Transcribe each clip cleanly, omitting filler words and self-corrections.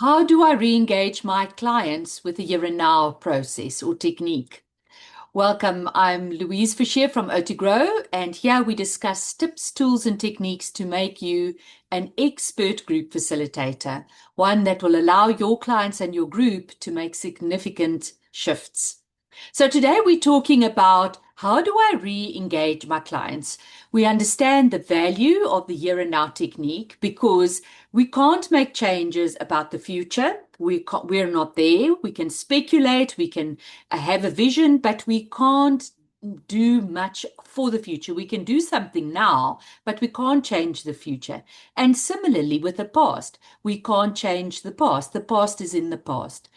How do I re-engage my clients with the here and now process or technique? Welcome, I'm Louise from OTGrow, and here we discuss tips, tools, and techniques to make you an expert group facilitator, one that will allow your clients and your group to make significant shifts. So today we're talking about how do I re-engage my clients? We understand the value of the here and now technique because we can't make changes about the future. We're not there. We can speculate, we can have a vision, but we can't do much for the future. We can do something now, but we can't change the future. And similarly with the past, we can't change the past. The past is in the past.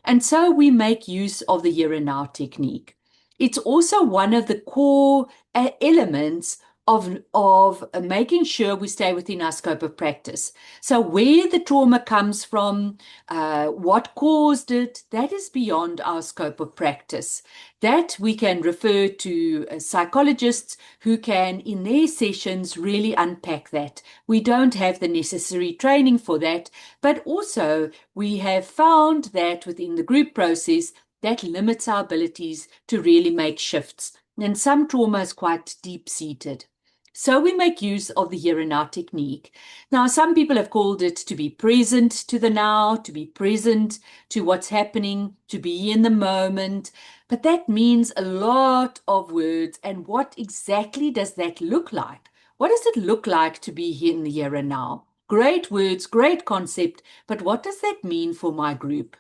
And so we make use of the here and now technique. It's also one of the core elements of making sure we stay within our scope of practice. So where the trauma comes from, what caused it, that is beyond our scope of practice. That we can refer to psychologists who can, in their sessions, really unpack that. We don't have the necessary training for that, but also we have found that within the group process, that limits our abilities to really make shifts. And some trauma is quite deep-seated. So we make use of the here and now technique. Now, some people have called it to be present to the now, to be present to what's happening, to be in the moment. But that means a lot of words. And what exactly does that look like? What does it look like to be here in the here and now? Great words, great concept, but what does that mean for my group?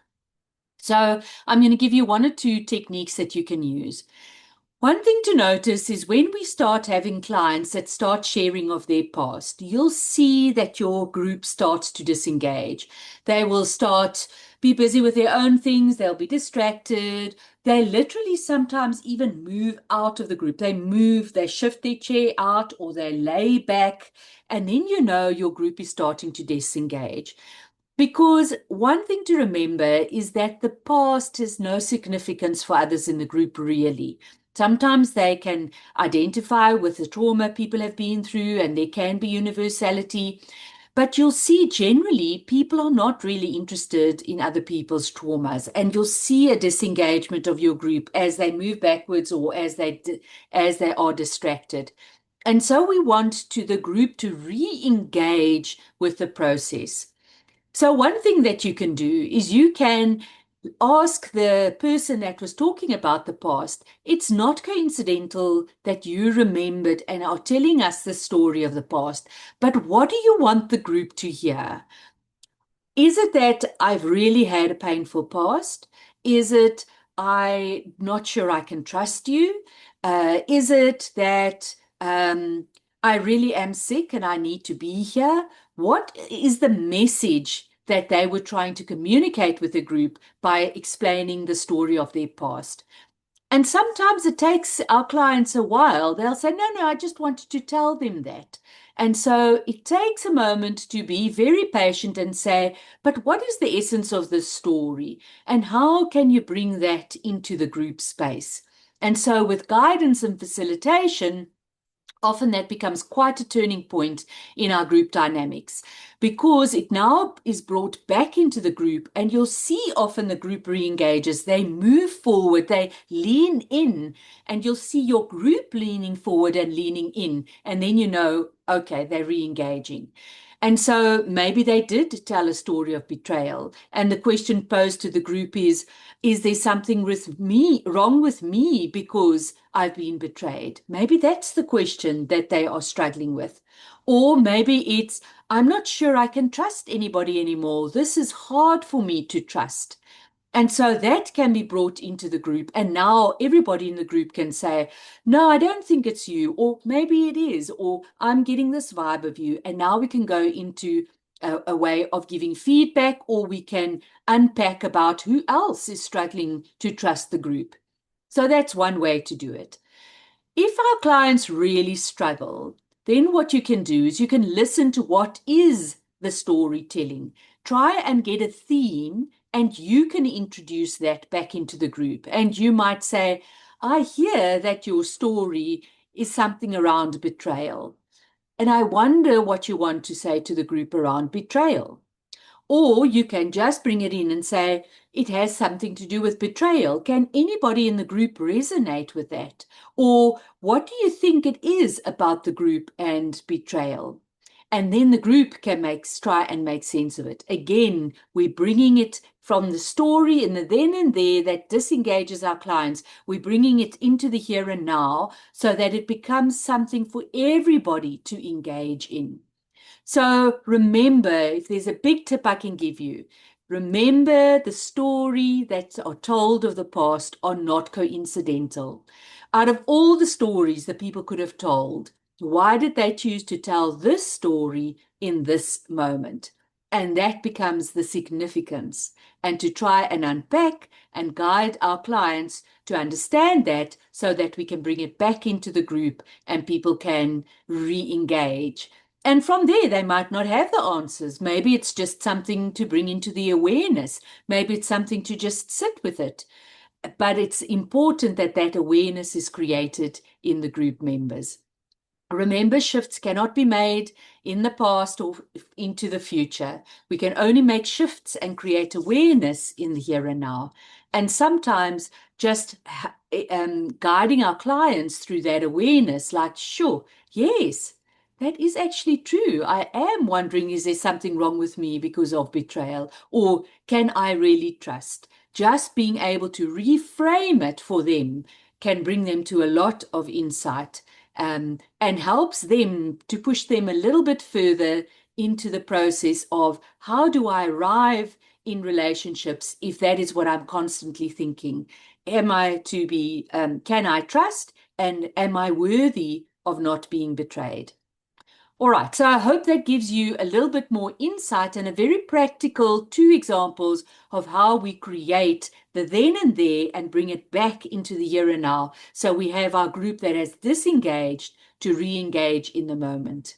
So I'm going to give you one or two techniques that you can use. One thing to notice is when we start having clients that start sharing of their past, you'll see that your group starts to disengage. They will start be busy with their own things. They'll be distracted. They literally sometimes even move out of the group. They shift their chair out or they lay back. And then you know your group is starting to disengage. Because one thing to remember is that the past has no significance for others in the group, really. Sometimes they can identify with the trauma people have been through, and there can be universality. But you'll see generally people are not really interested in other people's traumas, and you'll see a disengagement of your group as they move backwards or as they are distracted. And so we want the group to re-engage with the process. So one thing that you can do is you can ask the person that was talking about the past. It's not coincidental that you remembered and are telling us the story of the past, but what do you want the group to hear? Is it that I've really had a painful past? Is it I'm not sure I can trust you? Is it that I really am sick and I need to be here? What is the message that they were trying to communicate with the group by explaining the story of their past? And sometimes it takes our clients a while. They'll say, no, I just wanted to tell them that. And so it takes a moment to be very patient and say, but what is the essence of this story? And how can you bring that into the group space? And so with guidance and facilitation, often that becomes quite a turning point in our group dynamics because it now is brought back into the group, and you'll see often the group re-engages. They move forward, they lean in, and you'll see your group leaning forward and leaning in, and then you know, okay, they're re-engaging. And so maybe they did tell a story of betrayal. And the question posed to the group is there something wrong with me because I've been betrayed? Maybe that's the question that they are struggling with. Or maybe it's, I'm not sure I can trust anybody anymore. This is hard for me to trust. And so that can be brought into the group. And now everybody in the group can say, no, I don't think it's you. Or maybe it is. Or I'm getting this vibe of you. And now we can go into a way of giving feedback, or we can unpack about who else is struggling to trust the group. So that's one way to do it. If our clients really struggle, then what you can do is you can listen to what is the storytelling. Try and get a theme, and you can introduce that back into the group. And you might say, I hear that your story is something around betrayal. And I wonder what you want to say to the group around betrayal. Or you can just bring it in and say, it has something to do with betrayal. Can anybody in the group resonate with that? Or what do you think it is about the group and betrayal? And then the group can try and make sense of it. Again, we're bringing it from the story in the then and there that disengages our clients. We're bringing it into the here and now so that it becomes something for everybody to engage in. So remember, if there's a big tip I can give you, remember the story that are told of the past are not coincidental. Out of all the stories that people could have told, why did they choose to tell this story in this moment? And that becomes the significance. And to try and unpack and guide our clients to understand that so that we can bring it back into the group and people can re-engage. And from there, they might not have the answers. Maybe it's just something to bring into the awareness. Maybe it's something to just sit with it. But it's important that that awareness is created in the group members. Remember, shifts cannot be made in the past or into the future. We can only make shifts and create awareness in the here and now. And sometimes just guiding our clients through that awareness, like, sure, yes, that is actually true. I am wondering, is there something wrong with me because of betrayal? Or can I really trust? Just being able to reframe it for them can bring them to a lot of insight. And helps them to push them a little bit further into the process of how do I arrive in relationships if that is what I'm constantly thinking? Am I to be, can I trust? And am I worthy of not being betrayed? All right, so I hope that gives you a little bit more insight and a very practical 2 examples of how we create the then and there and bring it back into the here and now. So we have our group that has disengaged to re-engage in the moment.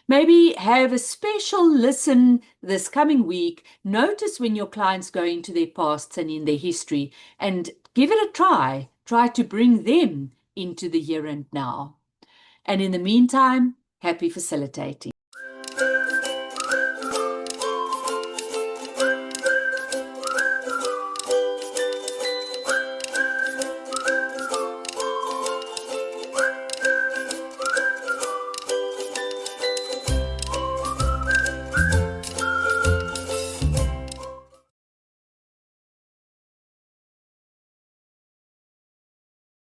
Maybe have a special listen this coming week. Notice when your clients go into their pasts and in their history and give it a try. Try to bring them into the here and now. And in the meantime, happy facilitating.